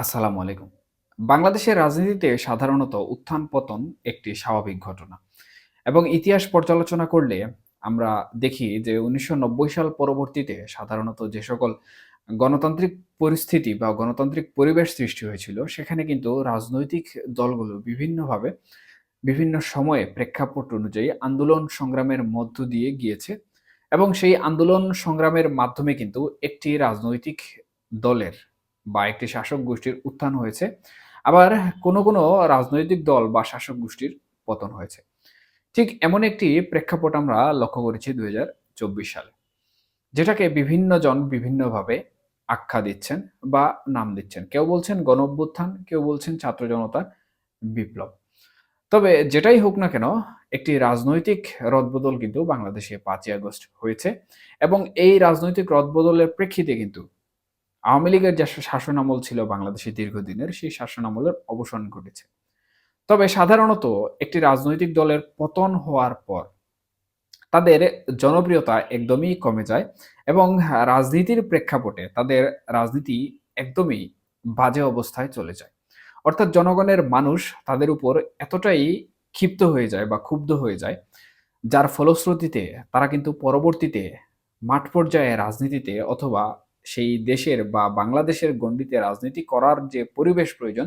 আসসালামু আলাইকুম। বাংলাদেশের রাজনীতিতে সাধারণত উত্থান-পতন একটি স্বাভাবিক ঘটনা এবং ইতিহাস পর্যালোচনা করলে আমরা দেখি যে ১৯৯০ সাল পরবর্তীতে সাধারণত যে সকল গণতান্ত্রিক পরিস্থিতি বা গণতান্ত্রিক পরিবেশ সৃষ্টি হয়েছিল, সেখানে কিন্তু রাজনৈতিক দলগুলো বিভিন্নভাবে বিভিন্ন সময়ে প্রেক্ষাপট অনুযায়ী আন্দোলন সংগ্রামের মধ্য দিয়ে গিয়েছে এবং সেই আন্দোলন সংগ্রামের মাধ্যমে কিন্তু একটি রাজনৈতিক দলের বা একটি শাসক গোষ্ঠীর উত্থান হয়েছে। আবার কোনো রাজনৈতিক দল বা শাসক গোষ্ঠীর পতন হয়েছে। ঠিক এমন একটি প্রেক্ষাপট আমরা লক্ষ্য করেছি ২০২৪ সালে। যেটাকে বিভিন্ন জন বিভিন্নভাবে আখ্যা দিচ্ছেন বা নাম দিচ্ছেন। কেউ বলছেন গণঅভ্যুত্থান, কেউ বলছেন ছাত্র জনতার বিপ্লব। তবে যেটাই হোক না কেন, একটি রাজনৈতিক রদবদল কিন্তু বাংলাদেশে ৫ই আগস্ট হয়েছে এবং এই রাজনৈতিক রদবদলের প্রেক্ষিতে কিন্তু আওয়ামী লীগের যে শাসনামল ছিল বাংলাদেশে দীর্ঘদিনের, সেই শাসনামলের অবসান ঘটেছে। তবে সাধারণত একটি রাজনৈতিক দলের পতন হওয়ার পর তাদের জনপ্রিয়তা একদমই কমে যায় এবং রাজনীতির প্রেক্ষাপটে তাদের রাজনীতি একদমই বাজে অবস্থায় চলে যায়। অর্থাৎ জনগণের মানুষ তাদের উপর এতটাই ক্ষিপ্ত হয়ে যায় বা ক্ষুব্ধ হয়ে যায়, যার ফলশ্রুতিতে তারা কিন্তু পরবর্তীতে মাঠ পর্যায়ে রাজনীতিতে অথবা সেই দেশের বা বাংলাদেশের গণ্ডিতে রাজনীতি করার যে পরিবেশ প্রয়োজন,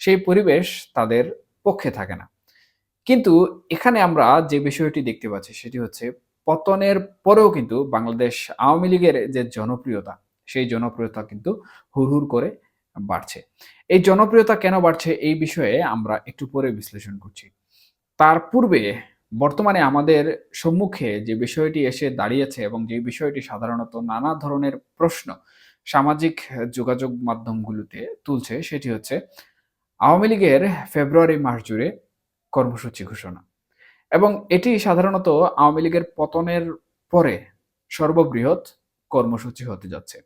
সেই পরিবেশ তাদের পক্ষে থাকে না। কিন্তু এখানে আমরা যে বিষয়টি দেখতে পাচ্ছি সেটি হচ্ছে পতনের পরেও কিন্তু বাংলাদেশ আওয়ামী লীগের যে জনপ্রিয়তা, সেই জনপ্রিয়তা কিন্তু হুড় করে বাড়ছে। এই জনপ্রিয়তা কেন বাড়ছে এই বিষয়ে আমরা একটু পরে বিশ্লেষণ করছি। তার পূর্বে বর্তমানে আমাদের সম্মুখে যে বিষয়টি এসে দাঁড়িয়েছে এবং যে বিষয়টি সাধারণত নানা ধরনের প্রশ্ন সামাজিক যোগাযোগ মাধ্যমগুলোতে তুলছে সেটি হচ্ছে আওয়ামী লীগের ফেব্রুয়ারি মাস জুড়ে কর্মসূচি ঘোষণা। এবং এটি সাধারণত আওয়ামী লীগের পতনের পরে সর্ববৃহৎ কর্মসূচি হতে যাচ্ছে।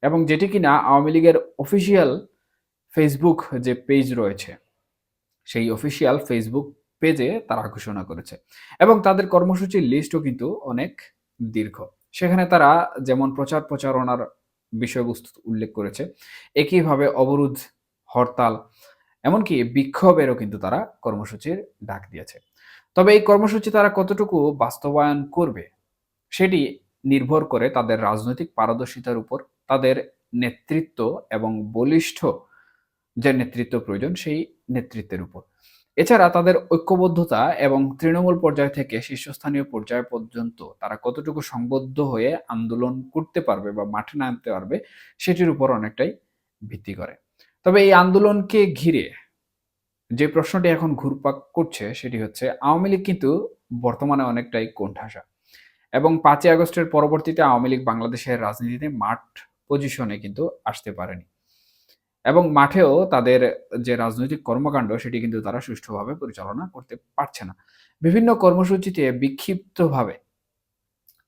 এবং যেটি কিনা আওয়ামী লীগের অফিসিয়াল ফেসবুক যে পেজ রয়েছে, সেই অফিসিয়াল ফেসবুক পেজে তারা ঘোষণা করেছে। এবং তাদের কর্মসূচির লিস্টও কিন্তু অনেক দীর্ঘ। সেখানে তারা যেমন প্রচার প্রচারণার বিষয়বস্তু উল্লেখ করেছে, একইভাবে অবরোধ, হরতাল, এমনকি বিক্ষোভেরও কিন্তু তারা কর্মসূচির ডাক দিয়েছে। তবে এই কর্মসূচি তারা কতটুকু বাস্তবায়ন করবে সেটি নির্ভর করে তাদের রাজনৈতিক পারদর্শিতার উপর, তাদের নেতৃত্ব এবং বলিষ্ঠ যে নেতৃত্ব প্রয়োজন সেই নেতৃত্বের উপর। এছাড়া তাদের ঐক্যবদ্ধতা এবং তৃণমূল পর্যায় থেকে শীর্ষস্থানীয় পর্যায় পর্যন্ত তারা কতটুকু সংবদ্ধ হয়ে আন্দোলন করতে পারবে বা মাঠে নামতে পারবে সেটির উপর অনেকটাই ভিত্তি করে। তবে এই আন্দোলনকে ঘিরে যে প্রশ্নটি এখন ঘুরপাক করছে সেটি হচ্ছে আওয়ামী লীগ কিন্তু বর্তমানে অনেকটাই কোণঠাসা এবং ৫ই আগস্টের পরবর্তীতে আওয়ামী লীগ বাংলাদেশের রাজনীতিতে মাঠ পজিশনে কিন্তু আসতে পারেনি এবং মাঠেও তাদের যে রাজনৈতিক কর্মকাণ্ড সেটি কিন্তু তারা সুষ্ঠুভাবে পরিচালনা করতে পারছে না। বিভিন্ন কর্মসূচিতে বিক্ষিপ্তভাবে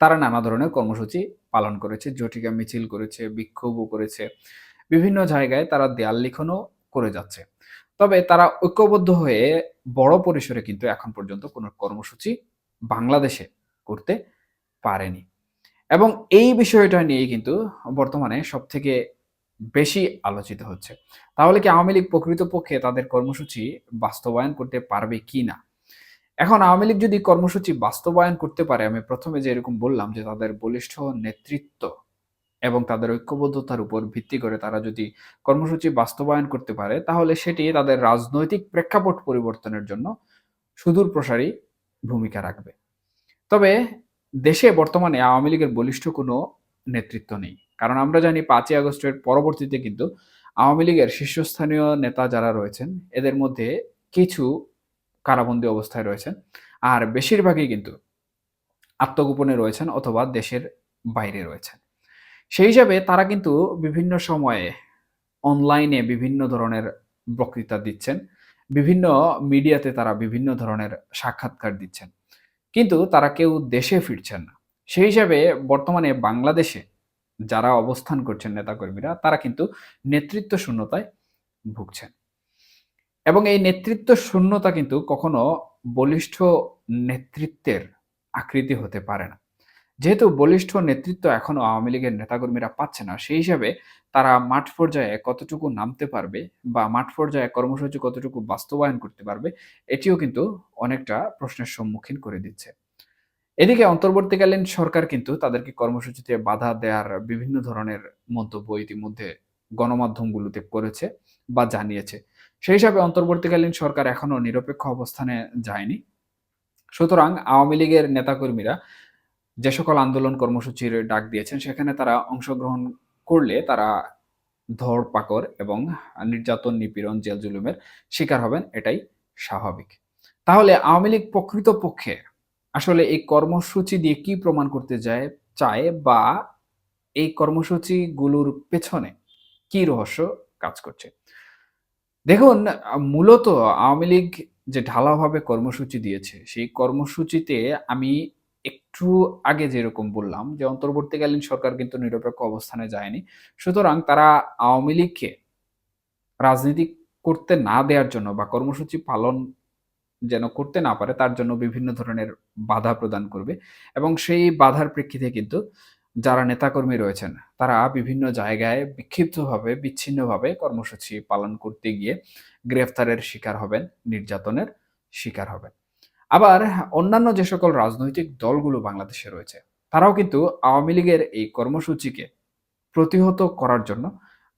তারা নানা ধরনের কর্মসূচি পালন করেছে, ঝটিকা মিছিল করেছে, বিক্ষোভও করেছে। বিভিন্ন জায়গায় তারা দেয়াল লিখনও করে যাচ্ছে। তবে তারা ঐক্যবদ্ধ হয়ে বড় পরিসরে কিন্তু এখন পর্যন্ত কোনো কর্মসূচি বাংলাদেশে করতে পারেনি। এবং এই বিষয়টা নিয়েই কিন্তু বর্তমানে সবথেকে বেশি আলোচিত হচ্ছে। তাহলে কি আওয়ামী লীগ প্রকৃতপক্ষে তাদের কর্মসূচি বাস্তবায়ন করতে পারবে কিনা? এখন আওয়ামী লীগ যদি কর্মসূচি বাস্তবায়ন করতে পারে, আমি ১ম এ যেরকম বললাম যে তাদের বলিষ্ঠ নেতৃত্ব এবং তাদের ঐক্যবদ্ধতার উপর ভিত্তি করে তারা যদি কর্মসূচি বাস্তবায়ন করতে পারে, তাহলে সেটি তাদের রাজনৈতিক প্রেক্ষাপট পরিবর্তনের জন্য সুদূর প্রসারী ভূমিকা রাখবে। তবে দেশে বর্তমানে আওয়ামী লীগের বলিষ্ঠ কোনো নেতৃত্ব নেই। কারণ আমরা জানি ৫ই আগস্টের পরবর্তীতে কিন্তু আওয়ামী লীগের শীর্ষস্থানীয় নেতা যারা রয়েছেন, এদের মধ্যে কিছু কারাবন্দী অবস্থায় রয়েছেন। আর বেশিরভাগই কিন্তু আত্মগোপনে রয়েছেন অথবা দেশের বাইরে রয়েছেন। সেই হিসাবে তারা কিন্তু বিভিন্ন সময়ে অনলাইনে বিভিন্ন ধরনের বক্তৃতা দিচ্ছেন। বিভিন্ন মিডিয়াতে তারা বিভিন্ন ধরনের সাক্ষাৎকার দিচ্ছেন। কিন্তু তারা কেউ দেশে ফিরছেন না। সেই হিসাবে বর্তমানে বাংলাদেশে যারা অবস্থান করছেন নেতাকর্মীরা, তারা কিন্তু নেতৃত্ব শূন্যতায় ভুগছেন। এবং এই নেতৃত্ব শূন্যতা কিন্তু কখনো বলিষ্ঠ নেতৃত্বের আকৃতি হতে পারে না। যেহেতু বলিষ্ঠ নেতৃত্ব এখনো আওয়ামী লীগের নেতাকর্মীরা পাচ্ছে না, সেই হিসাবে তারা মাঠ পর্যায়ে কতটুকু নামতে পারবে বা মাঠ পর্যায়ে কর্মসূচি কতটুকু বাস্তবায়ন করতে পারবে, এটিও কিন্তু অনেকটা প্রশ্নের সম্মুখীন করে দিচ্ছে। এদিকে অন্তর্বর্তীকালীন সরকার কিন্তু তাদেরকে কর্মসূচিতে বাধা দেওয়ার বিভিন্ন ধরনের মন্তব্য ইতিমধ্যে গণমাধ্যমগুলোতে করেছে বা জানিয়েছে। সেই হিসাবে অন্তর্বর্তীকালীন সরকার এখনো নিরপেক্ষ অবস্থানে যায়নি। সুতরাং আওয়ামী লীগের নেতাকর্মীরা যে সকল আন্দোলন কর্মসূচির ডাক দিয়েছেন সেখানে তারা অংশগ্রহণ করলে তারা ধরপাকড় এবং নির্যাতন, নিপীড়ন, জেল-জুলুমের শিকার হবেন, এটাই স্বাভাবিক। তাহলে আওয়ামী লীগ প্রকৃতপক্ষে আসলে এই কর্মসূচি দিয়ে কি প্রমাণ করতে চায় বা এই কর্মসূচিগুলোর পেছনে কি রহস্য কাজ করছে? দেখুন, মূলত আওয়ামী লীগ যে ঢালাওভাবে কর্মসূচি দিয়েছে, সেই কর্মসূচিতে আমি একটু আগে যেরকম বললাম যে, অন্তর্বর্তীকালীন সরকার কিন্তু নিরপেক্ষ অবস্থানে যায়নি। সুতরাং তারা আওয়ামী লীগকে রাজনীতি করতে না দেয়ার জন্য বা কর্মসূচি পালন যেন করতে না পারে তার জন্য বিভিন্ন ধরনের বাধা প্রদান করবে এবং সেই বাধার প্রেক্ষিতে কিন্তু যারা নেতাকর্মী রয়েছেন তারা বিভিন্ন জায়গায় বিক্ষিপ্তভাবে, বিচ্ছিন্নভাবে কর্মসূচি পালন করতে গিয়ে গ্রেফতারের শিকার হবেন, নির্যাতনের শিকার হবেন। আবার অন্যান্য যে সকল রাজনৈতিক দলগুলো বাংলাদেশে রয়েছে, তারাও কিন্তু আওয়ামী লীগের এই কর্মসূচিকে প্রতিহত করার জন্য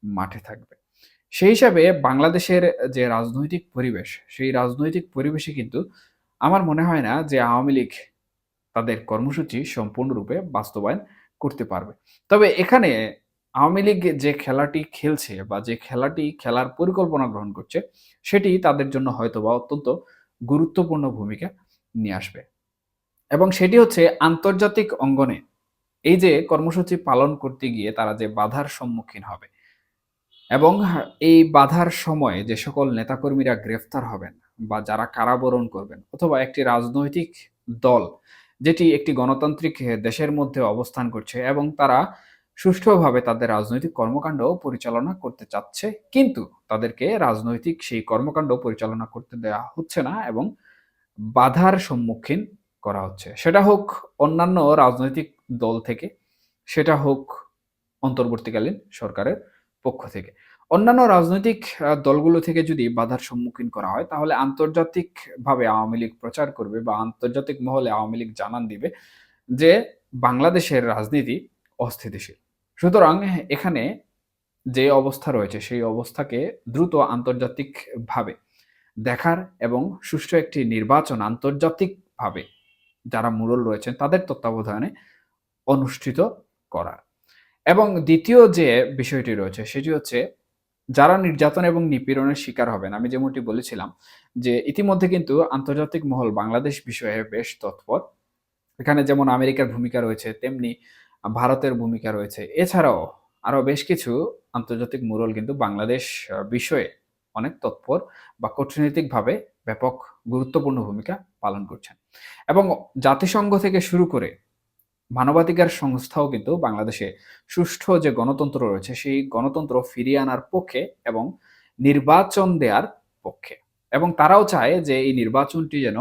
মাঠে থাকবে। সেই হিসাবে বাংলাদেশের যে রাজনৈতিক পরিবেশ, সেই রাজনৈতিক পরিবেশে কিন্তু আমার মনে হয় না যে আওয়ামী লীগ তাদের কর্মসূচি সম্পূর্ণরূপে বাস্তবায়ন করতে পারবে। তবে এখানে আওয়ামী লীগ যে খেলাটি খেলছে বা যে খেলাটি খেলার পরিকল্পনা গ্রহণ করছে, সেটি তাদের জন্য হয়তোবা অত্যন্ত গুরুত্বপূর্ণ ভূমিকা নিয়ে আসবে। এবং সেটি হচ্ছে আন্তর্জাতিক অঙ্গনে এই যে কর্মসূচি পালন করতে গিয়ে তারা যে বাধার সম্মুখীন হবে এবং এই বাধার সময়ে যে সকল নেতাকর্মীরা গ্রেফতার হবেন বা যারা কারাবরণ করবেন অথবা একটি রাজনৈতিক দল যেটি একটি গণতান্ত্রিক দেশের মধ্যে অবস্থান করছে এবং তারা সুষ্ঠুভাবে তাদের রাজনৈতিক কর্মকাণ্ড পরিচালনা করতে চাচ্ছে, কিন্তু তাদেরকে রাজনৈতিক সেই কর্মকাণ্ড পরিচালনা করতে দেওয়া হচ্ছে না এবং বাধার সম্মুখীন করা হচ্ছে। সেটা হোক অন্যান্য রাজনৈতিক দল থেকে, সেটা হোক অন্তর্বর্তীকালীন সরকারের পক্ষ থেকে। অন্যান্য রাজনৈতিক দলগুলো থেকে যদি বাধার সম্মুখীন করা হয়, তাহলে আন্তর্জাতিকভাবে আওয়ামী লীগ প্রচার করবে বা আন্তর্জাতিক মহলে আওয়ামী লীগ জানান দিবে যে বাংলাদেশের রাজনীতি অস্থিতিশীল। সুতরাং এখানে যে অবস্থা রয়েছে সেই অবস্থাকে দ্রুত আন্তর্জাতিকভাবে দেখার এবং সুষ্ঠু একটি নির্বাচন আন্তর্জাতিকভাবে যারা মোড়ল রয়েছেন তাদের তত্ত্বাবধানে অনুষ্ঠিত করার। এবং দ্বিতীয় যে বিষয়টি রয়েছে সেটি হচ্ছে যারা নির্যাতন এবং নিপীড়নের শিকার হবেন, আমি যেমনটি বলেছিলাম যে ইতিমধ্যে কিন্তু আন্তর্জাতিক মহল বাংলাদেশ বিষয়ে বেশ তৎপর। এখানে যেমন আমেরিকার ভূমিকা রয়েছে, তেমনি ভারতের ভূমিকা রয়েছে। এছাড়াও আরো বেশ কিছু আন্তর্জাতিক মোড়ল কিন্তু বাংলাদেশ বিষয়ে অনেক তৎপর বা কূটনৈতিকভাবে ব্যাপক গুরুত্বপূর্ণ ভূমিকা পালন করছেন। এবং জাতিসংঘ থেকে শুরু করে মানবাধিকার সংস্থাও কিন্তু বাংলাদেশে সুষ্ঠু যে গণতন্ত্র রয়েছে সেই গণতন্ত্র ফিরিয়ে আনার পক্ষে এবং নির্বাচন দেওয়ার পক্ষে। এবং তারাও চায় যে এই নির্বাচনটি যেন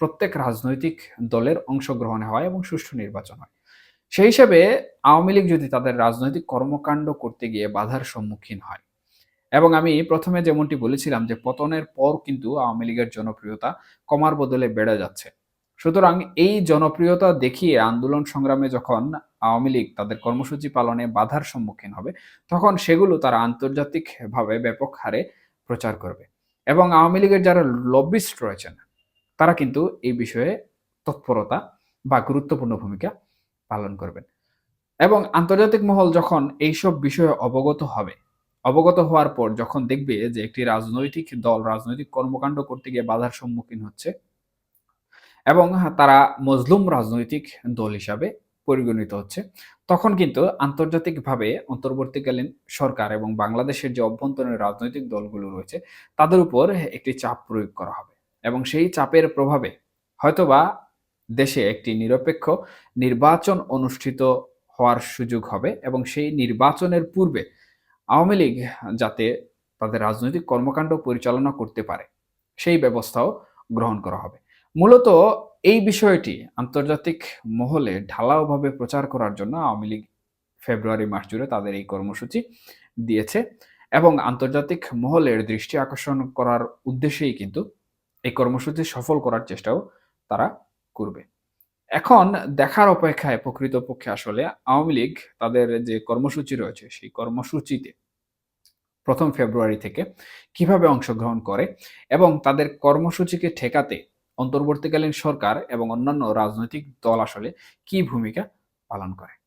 প্রত্যেক রাজনৈতিক দলের অংশগ্রহণে হয় এবং সুষ্ঠু নির্বাচন হয়। সেই হিসেবে আওয়ামী লীগ যদি তাদের রাজনৈতিক কর্মকাণ্ড করতে গিয়ে বাধার সম্মুখীন হয় এবং আমি প্রথমে যেমনটি বলেছিলাম যে পতনের পর কিন্তু আওয়ামী লীগের জনপ্রিয়তা কমার বদলে বেড়ে যাচ্ছে। সুতরাং এই জনপ্রিয়তা দেখিয়ে আন্দোলন সংগ্রামে যখন আওয়ামী লীগ তাদের কর্মসূচি পালনে বাধার সম্মুখীন হবে, তখন সেগুলো তারা আন্তর্জাতিকভাবে ব্যাপক হারে প্রচার করবে। এবং আওয়ামী লীগের যারা লবিস্ট রয়েছেন তারা কিন্তু এই বিষয়ে তৎপরতা বা গুরুত্বপূর্ণ ভূমিকা পালন করবেন। এবং আন্তর্জাতিক মহল যখন এইসব বিষয়ে অবগত হবে, অবগত হওয়ার পর যখন দেখবে যে একটি রাজনৈতিক দল রাজনৈতিক কর্মকাণ্ড করতে গিয়ে বাধার সম্মুখীন হচ্ছে এবং তারা মজলুম রাজনৈতিক দল হিসাবে পরিগণিত হচ্ছে, তখন কিন্তু আন্তর্জাতিকভাবে অন্তর্বর্তীকালীন সরকার এবং বাংলাদেশের যে অভ্যন্তরীণ রাজনৈতিক দলগুলো রয়েছে তাদের উপর একটি চাপ প্রয়োগ করা হবে এবং সেই চাপের প্রভাবে হয়তোবা দেশে একটি নিরপেক্ষ নির্বাচন অনুষ্ঠিত হওয়ার সুযোগ হবে এবং সেই নির্বাচনের পূর্বে আওয়ামী লীগ যাতে তাদের রাজনৈতিক কর্মকাণ্ড পরিচালনা করতে পারে সেই ব্যবস্থাও গ্রহণ করা হবে। মূলত এই বিষয়টি আন্তর্জাতিক মহলে ঢালাওভাবে প্রচার করার জন্য আওয়ামী লীগ ফেব্রুয়ারি মাস জুড়ে তাদের এই কর্মসূচি দিয়েছে এবং আন্তর্জাতিক মহলের দৃষ্টি আকর্ষণ করার উদ্দেশ্যেই কিন্তু এই কর্মসূচি সফল করার চেষ্টাও তারা করবে। এখন দেখার অপেক্ষায় প্রকৃতপক্ষে আসলে আওয়ামী লীগ তাদের যে কর্মসূচি রয়েছে সেই কর্মসূচিতে ১ম ফেব্রুয়ারি থেকে কিভাবে অংশগ্রহণ করে এবং তাদের কর্মসূচিকে ঠেকাতে অন্তর্বর্তীকালীন সরকার এবং অন্যান্য রাজনৈতিক দল আসলে কি ভূমিকা পালন করে।